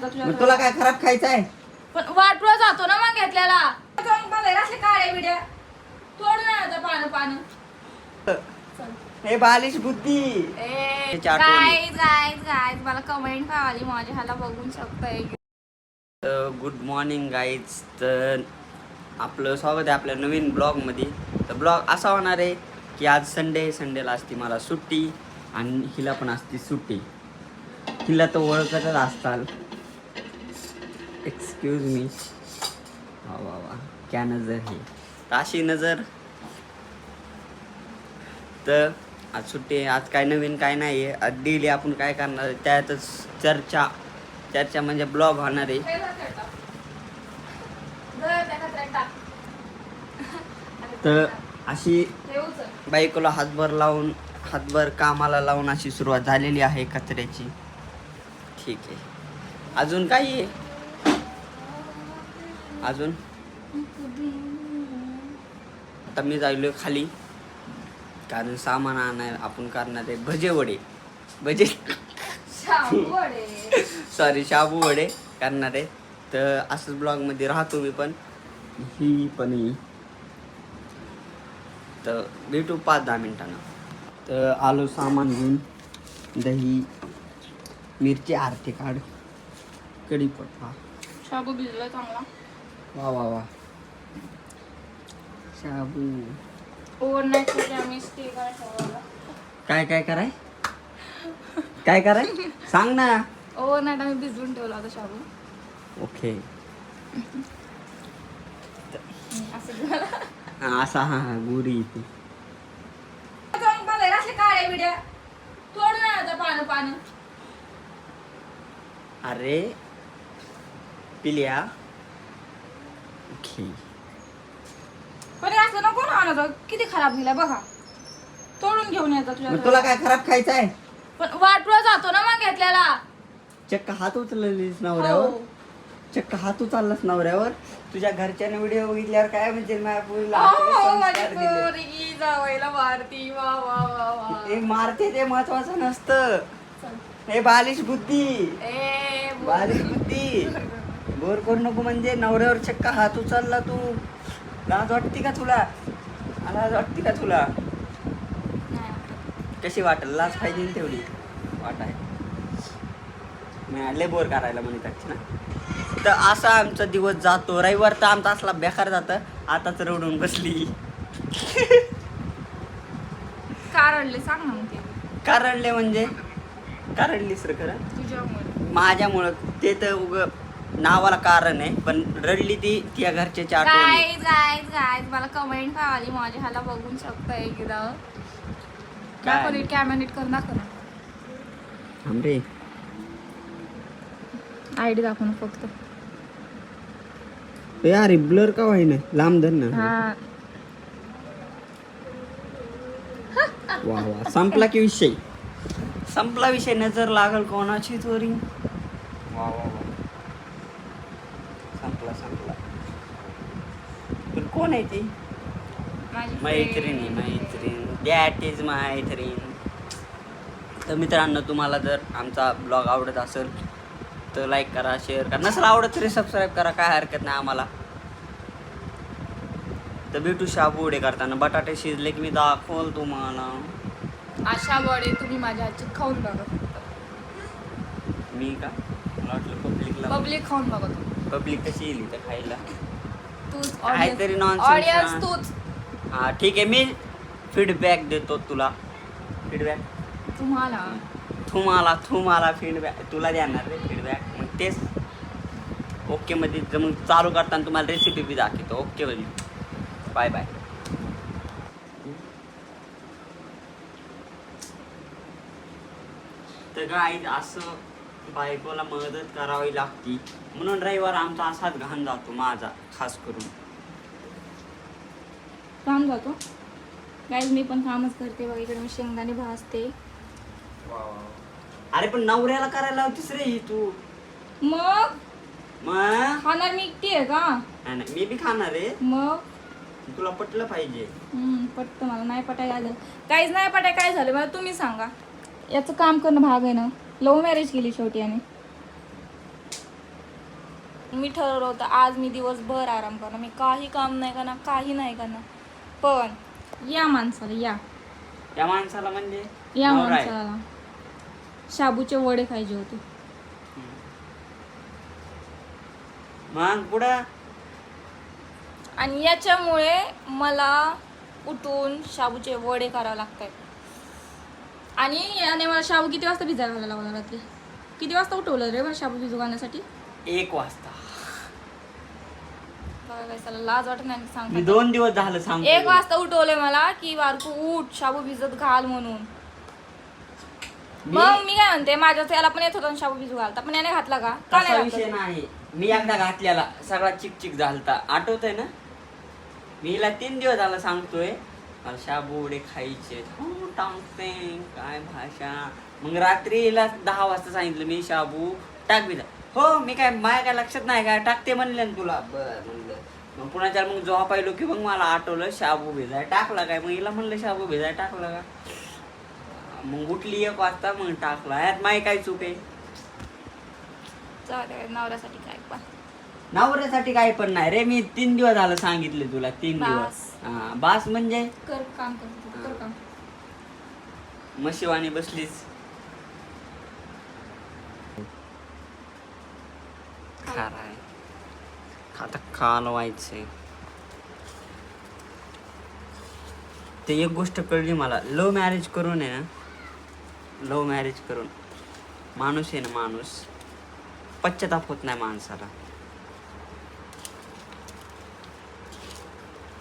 मग तुला काय खराब खायचं आहे? पण वाटला जातो ना मग घेतल्याला काळे बिड्या तोड ना पानं पानं. हे बालिश बुद्धी. गाईज गाईज गाईज मला कमेंट आली माझ्या ह्याला बघून शकताय. Good morning guys. तर आपलं स्वागत आहे आपल्या नवीन ब्लॉगमध्ये. तर ब्लॉग असा होणार आहे की आज संडेला असते मला सुट्टी आणि हिला पण असते सुट्टी. हिला तर ओळखतच असताल. Excuse me. वा वा वा क्या नजर है. तर अशी नजर. तर आज सुट्टी आहे. आज काय नवीन काय नाही आहे. आज डेली आपण काय करणार आहे त्यातच चर्चा म्हणजे ब्लॉग होणार आहे. तर अशी बायकोला हातभर कामाला लावून अशी सुरुवात झालेली आहे कचऱ्याची. ठीक आहे. अजून काय आहे? अजून आता मी जायलोय खाली कारण सामान आणाय आपण करणार आहे भजे सॉरी शाबू वडे करणार आहे. तर असंच ब्लॉगमध्ये राहतो मी पण ही पण ही. तर भेटू 5-10 मिनिटांना. तर आलो सामान घेऊन. दही मिरची आरती काढ कढीपत्ता शाबू भिजला चांगला. वा वा वा शाबू. ओव्हरनाईट साठी आम्ही स्टे करायला. काय कराय सांग ना. ओव्हरनाईट आम्ही भिजवून ठेवला होता शाबू. ओके. असं असा हा गुरी इथे काळे बिड्या तोड ना पानं पानं. अरे पिल्या. ओके. पण असं नको ना आणत. किती खराब झाला बघा. तोडून घेऊन येतात मग तुला काय खराब खायचं आहे? पण वाटला जातो ना मग घेतल्याला. चक्क हात उचललीस नवऱ्यावर. चक्क हात उचललास नवऱ्यावर. तुझ्या घरच्याने व्हिडिओ बघितल्यावर काय म्हणजे मारते ते महत्वाचं नसतं. हे बालिश बुद्धी. बोर करू नको. म्हणजे नवऱ्यावर चक्क हात उचलला तू. लाज वाटते का तुला? कशी वाटेल? लाज पाहिजे ना तेवढी वाटाय. लय बोर करायला म्हणतात ना. तर असा आमचा दिवस जातो. रविवार तर आमचा असला बेकार जातं. आताच रडून बसली. कारणले सांग ना मग ते. कारणले म्हणजे कारणलीस रे खरं तुझ्यामुळे. माझ्यामुळं. ते तर उग नावाला कारण आहे पण रडली ती तिच्या घरच्याच्या आठवणी. गाईज मला कमेंट आली माझ्या ह्याला बघून शकताय एकदा. काय कॅमेरा कर ना कर. थांबरे आयडी दाखवून फक्त. यार ब्लर का व्हाय ना. लांब धर ना. वा वा संपला की विषय. संपला विषय. नजर लागल कोणाची चोरी. वा वा वा संपला. पण कोण आहे ती? मैत्रीण. दॅट इज मैत्रीण. तर मित्रांनो तुम्हाला जर आमचा ब्लॉग आवडत असेल तर लाईक करा, शेअर करा. नसेल आवडत तरी सबस्क्राईब करा. काय हरकत नाही आम्हाला. तर भेटू शाबू वडे करताना. बटाटे शिजले की मी दाखवल तुम्हाला. अशा वडे तुम्ही माझ्या हातचे खाऊन बघा. मी का? मला वाटलं पब्लिक खाऊन बघा. पब्लिक कशी येईल तर खायला? तूच काहीतरी ऑडियन्स नॉनसेन्स. तूच. हा ठीक आहे. मी फीडबॅक देतो तुला. फीडबॅक तुम्हाला फीडबॅक तुला देणार रे फीडबॅक. मग तेच ओके मध्ये मग चालू करताना तुम्हाला रेसिपी बी दाखवतो. ओके मध्ये. Bye bye. तर गाईज असं बायकोला मदत करावी लागती म्हणून रविवार आमचा असाच घाण जातो. माझा खास करून काम जातो. गाईज मी पण कामच करते बघ. इकडे मी शेंगदाणे भाजते. अरे पण नवऱ्याला करायला लावतीस रे ही तू. मग खाणार मी एकटी आहे का? नाही मी बी खाणार आहे. मग तुला पटलं पाहिजे. पटतं मला. नाही पटाय झालं काहीच नाही. पटाय काय झालं मला तुम्ही सांगा. याचं काम करणं भाग आहे ना. लव्ह मॅरेज केली शेवटी. आणि मी ठरवलं होतं आज मी दिवसभर आराम करणार, मी काही काम नाही करणार, काही नाही करणार. पण या माणसाला त्या माणसाला म्हणजे या नवरा आहे. माणसाला शाबूचे वडे खायचे होते. मग पुढं आणि याच्यामुळे मला उठून शाबूचे वडे करावे लागतात. आणि याने मला शाबू किती वाजता भिजायला घालायला लावला रात्री? किती वाजता उठवलं रे मला शाबू भिजू घालण्यासाठी? 1 वाजता. त्याला लाज वाटत नाही मी सांग. 2 दिवस झालं सांगतो. 1 वाजता उठवलंय मला की बारकू उठ शाबू भिजत घाल म्हणून. मग मी काय म्हणते, माझ्या याला पण येत होता ना शाबू भिजू घालता, पण याने घातला का? का तसा नाही विषय घातला? नाही. मी एकदा घातल्याला सगळा चिकचिक झालता, आठवतंय ना? मी हिला 3 दिवस झाला सांगतोय मला शाबू वडे खायचे. टाकते काय भाषा. मग रात्री हिला 10 वाजता सांगितलं मी शाबू टाक भिजा. हो मी काय माझ्या काय लक्षात नाही काय टाकते म्हणले ना तुला. बरं म्हणलं. मग पुन्हा त्याला मग जेव्हा पाहिलो की मग मला आठवलं शाबू भिजाय टाकला काय. मग हिला म्हणलं शाबू भिजाय टाकला का. मग उठली 1 वाजता मग टाकला. यात माझी काय चूक आहे? जाऊ दे, नवऱ्यासाठी काय पण. नवऱ्यासाठी काय पण नाही रे. मी 3 दिवस झालं सांगितले तुला. 3 दिवस. बास. हा बास म्हणजे कर काम कर काम. मशिवानी बसलीच. खाराय आता कालवायचंय. ते एक गोष्ट कळली मला. लव्ह मॅरेज करून आहे ना, लव्ह मॅरेज करून माणूस आहे ना, माणूस पश्चाताप होत नाही माणसाला.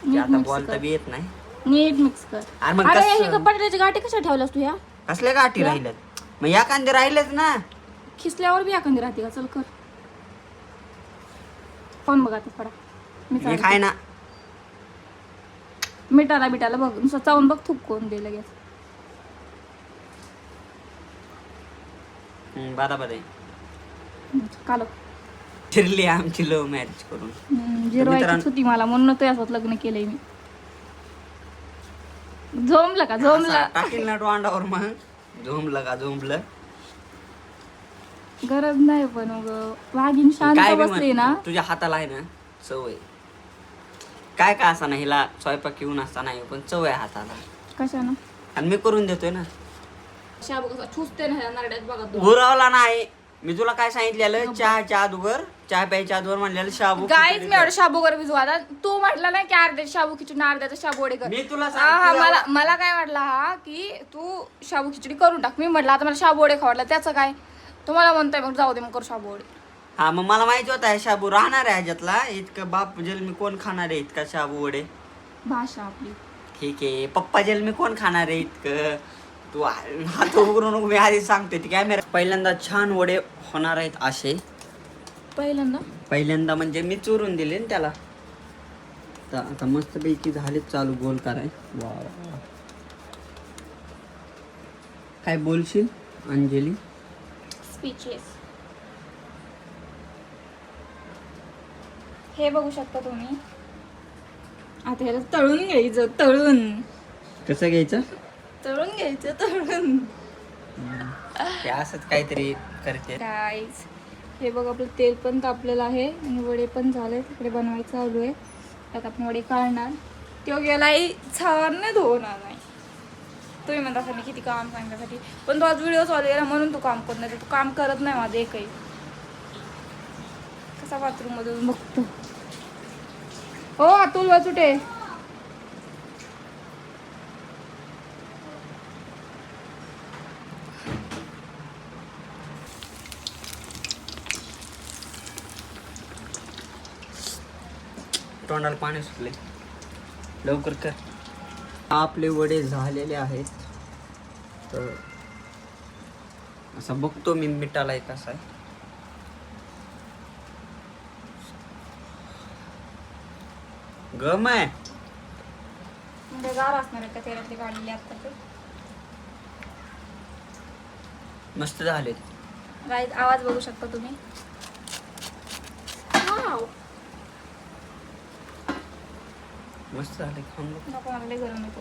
की आता बोलता बी येत नाही. नीट मिक्स कर. अरे मग अरे कसं? हे कपाटाची गाठी कशा ठेवल्यास तू? ह्या कसल्या गाठी राहिल्यात? मग या कांदे राहिलेच ना. खिसल्यावर बी एखादी राहते का? चल कर. कोण बघा ते फडा. मी खाय ना. मिठाला बिटाला बघ, नुसतं चावून बघ, थूक कोण दे लगेच. बरोबर आहे. कालो फिरली आमची लव्ह मॅरेज करून. जिरवायचीच होती मला, म्हणून तुझ्यासोबत लग्न केलंय मी. झोंबलं का? झोंबलं. टाकील ना तोंडावर. मग झोंबलं का? झोंबलं. गरज नाही पण वाघीन शांत काय बी बसली ना. म्हण, तुझ्या हाताला आहे ना सवय. काय का असा नाही हिला स्वयंपाक येऊन असता नाही पण चव आहे हाताला. कशानं? आणि मी करून देतोय ना. शाबू कसा ठुसते ना नारड्यात बघा तू. गुरावला नाही. मी तुला काय सांगितलेलं, चहाच्या अगोदर, चहा प्यायच्या अगोदर म्हणलेलं शाबू गाईच मी एवढं शाबू वर भिजू आता. तू म्हटला ना की अर्ध्या शाबू खिचडी अर्ध्याचा शाबू वडे कर. मी तुला हा मला काय म्हटला हा की तू शाबू खिचडी करून टाक. मी म्हटलं आता मला शाबू वडे खावडला, त्याचं काय? तुम्हाला म्हणतोय मग जाऊ दे मग करू शाबू वडे. हा मग मला माहिती होता हे शाबू राहणार आहे ह्याच्यातला. इतकं बाप जन्मी कोण खाणार आहे इतका शाबू वडे? भाषा आपली. ठीक आहे. पप्पा जन्मी कोण खाणार आहे इतकं? तू हात उघडून नको. मी आधी सांगते ती कॅमेरा. पहिल्यांदा छान वडे होणार आहेत असे. पहिल्यांदा म्हणजे मी चुरून दिले ना त्याला. तर आता मस्तपैकी झाले चालू गोल कराय. वा काय बोलशील अंजली? स्पीचलेस. हे बघू शकता तुम्ही. आता ह्याला तळून घ्यायचं. तळून कसं घ्यायचं? तळून ते असंच काहीतरी करते. गाईज हे बघ, आपलं तेल पण तापलेलं आहे आणि वडे पण झाले. तिकडे बनवायचं चालू आहे. त्यात आपण वडे काढणार. तो गेलाही छान धुवणार नाही. तुम्ही म्हणता मी किती काम सांगण्यासाठी, पण तो आज व्हिडिओ चालू आहे म्हणून तू काम करत नाही. तू काम करत नाही माझं एकही. कसा बाथरूम मधून बघतो. हो अतुल वाचुटे. तोंडाला पाणी सुटले. लवकर कर. आपले वडे झालेले आहेत. तर असं बघतो मी मिठाला एक कसा आहे. गम आहे म्हणजे गार असणार आहे का तेलातली काढलेली आता ते. मस्त झाले. गाईज आवाज बघू शकता तुम्ही. मस्त झाले. खाऊन बघ. नको मला लय गरम नको.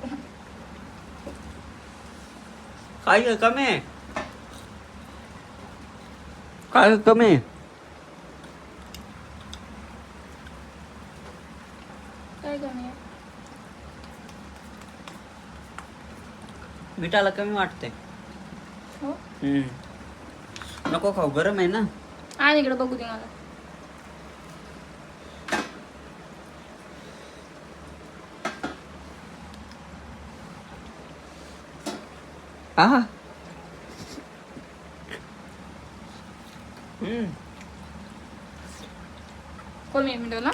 काय ग कमी आहे? काय ग कमी आहे? काय करणे मिठाला कमी वाटते. हो नको खाऊ, गरम आहे ना. आणि इकडे बघू दे मला. हा कोण मी मिळवला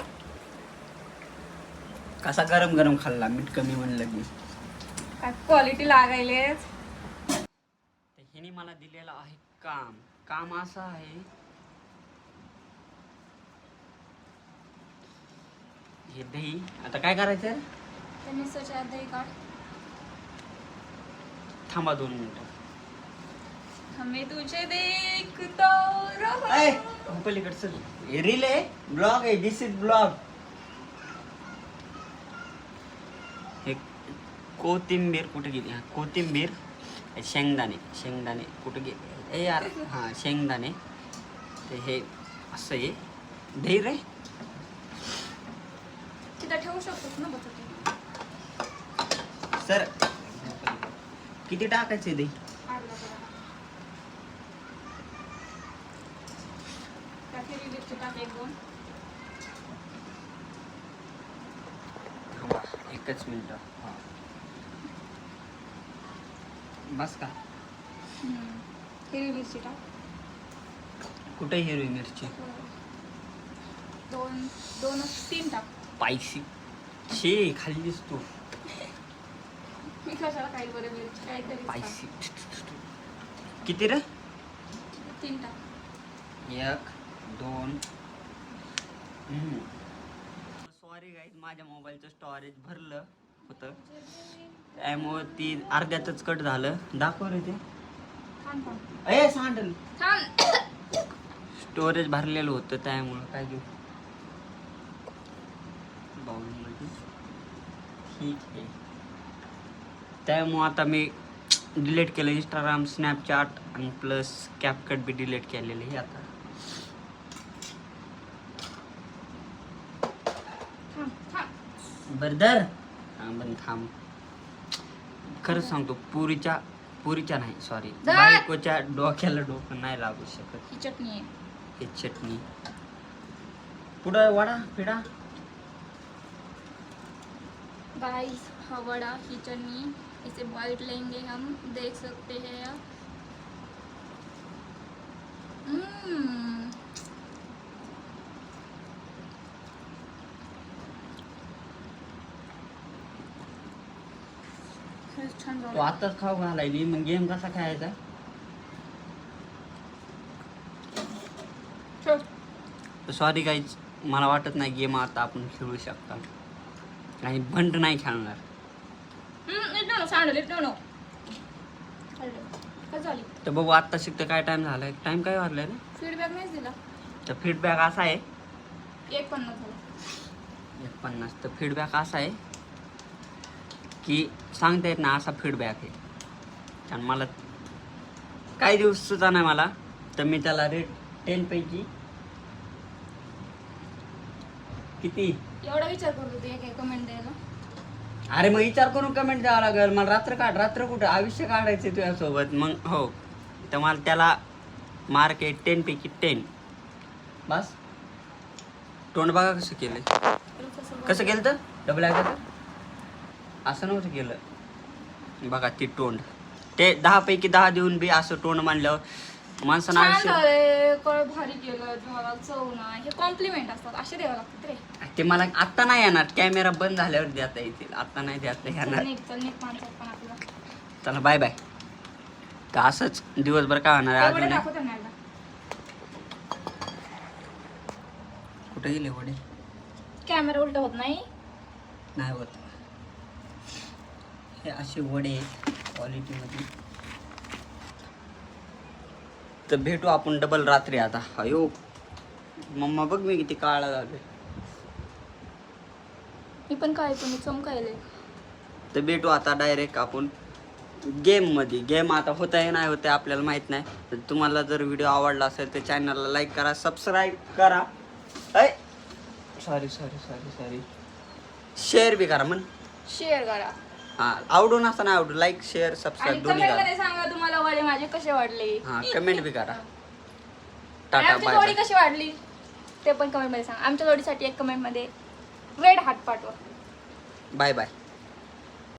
कसा गरम गरम खाल्ला, मीठ कमी म्हणलं की. काय क्वालिटी लागायलेच. हिने मला दिलेलं आहे काम. काम असं आहे, हे दही आता काय करायचं. ते मिसळच्या दही काढ. थांबा 2 मिनिटं. हमें तुझे देखता रहा. पलीकडचं रील आहे, ब्लॉग आहे. दिस इज ब्लॉग. हे कोथिंबीर कुठे गेली. हा कोथिंबीर, शेंगदाणे कुठे गेले. ए यार, हा शेंगदाणे. ते हे असं आहे दही रे. तिथं ठेवू शकतोस ना बटाटे. सर किती टाकायचे दही. अर्धा करा. त्यात हिरवी मिरची टाक 1-2. थांबा, एकच मिनिट. हा बस का. हिरवी मिरची टाक. कुठे हिरवी मिरची. 2-3 टाक. स्पायसी शी खाल्लीस तू. मी कशाला काही बरं मिरची काहीतरी स्पायसी किती रे. 3 टाक. 1 2. सॉरी गाईज, माझ्या मोबाईलचं स्टोरेज भरलं होतं, त्यामुळे ती अर्ध्यातच कट झालं. दाखव रे ते. थांब ए सांडल. थांब. स्टोरेज भरलेलं होतं त्यामुळं. काय घेऊ बाउलमध्ये. ठीक आहे. त्यामुळं आता मी डिलीट केलं इंस्टाग्राम, स्नॅपचॅट आणि प्लस कॅपकट बी डिलीट केलेलं आहे आता. बरदर थांब. खरंच सांगतो, पुरीच्या नाही, सॉरी, बायकोच्या डोक्याला डोकं नाही लागू शकत. ही चटणी आहे. हे चटणी. पुढं वडा फिडा. गाइस, हाँ वड़ा की चटनी, इसे बॉइल लेंगे हम, देख सकते हैं. छान तू झालं. आताच खाऊ घालायली, मग गेम कसा खेळायचा. सॉरी गाईज, मला वाटत नाही गेम आता आपण खेळू शकता. आणि भंड नाही खेळणार. तर बघू आत्ता शिकतं काय टाइम झालाय. टाइम काय वाजलाय रे. फीडबॅक नाहीच दिला. तर फीडबॅक असा आहे 1:50 झाला. 1:50. तर फीडबॅक असा आहे की सांगता येत ना, असा फीडबॅक आहे. आणि मला काही दिवस सुद्धा नाही मला, तर मी त्याला रेट 10 पैकी किती. एवढा विचार करत होते काय कमेंट द्यायला. अरे मग विचार करून कमेंट द्यावं लागेल मला. रात्र कुठं आयुष्य काढायचं तुझ्यासोबत. मग हो, तर मला त्याला मार्क आहे 10 पैकी 10. बस. तोंड बघा कसं केलंय. कसं केलं तर डबल आहे का. असं नव्हतं केलं बघा. ती तोंड ते 10 पैकी 10 देऊन बी असं तोंड मांडल्यावर माणसानं आयुष्य. भारी केलं, तुम्हाला चव ना, हे कॉम्प्लिमेंट असतात, असे द्यावं लागतात रे. ते मला आत्ता नाही येणार. कॅमेरा बंद झाल्यावर देता येतील, आता नाही देता येणार. चल नीट माणसात पण आपला. चला बाय बाय. तर असंच दिवसभर काय होणार आहे वडे अजून. दाखव त्यांना एकदा. कुठे गेले वडे. कॅमेरा उलट होत नाही. नाही होत. हे असे वडे क्वालिटीमध्ये. तर भेटू आपण डबल रात्री आता. अयो मम्मा बघ मी किती काळा झालोय. मी पण काय तुम्ही चमकायले. तर भेटू आता डायरेक्ट आपण गेममध्ये. गेम आता होत आहे नाही होत आहे आपल्याला माहीत नाही. तर तुम्हाला जर व्हिडिओ आवडला असेल तर चॅनलला लाईक करा, सबस्क्राईब करा. सॉरी शेअर बी करा म्हण. शेअर करा हा आवडून असं नाही आवडून लाईक शेअर आणि सबस्क्राईब दोन्ही कमेंट करा. मध्ये सांगा तुम्हाला वडे माझे कसे वाटले. हा कमेंट बी करा. आणि टाटा आमची बाय जोडी बाय. कशी वाढली ते पण कमेंट मध्ये सांगा. आमच्या जोडीसाठी एक कमेंट मध्ये रेड हार्ट पाठवा. Bye bye.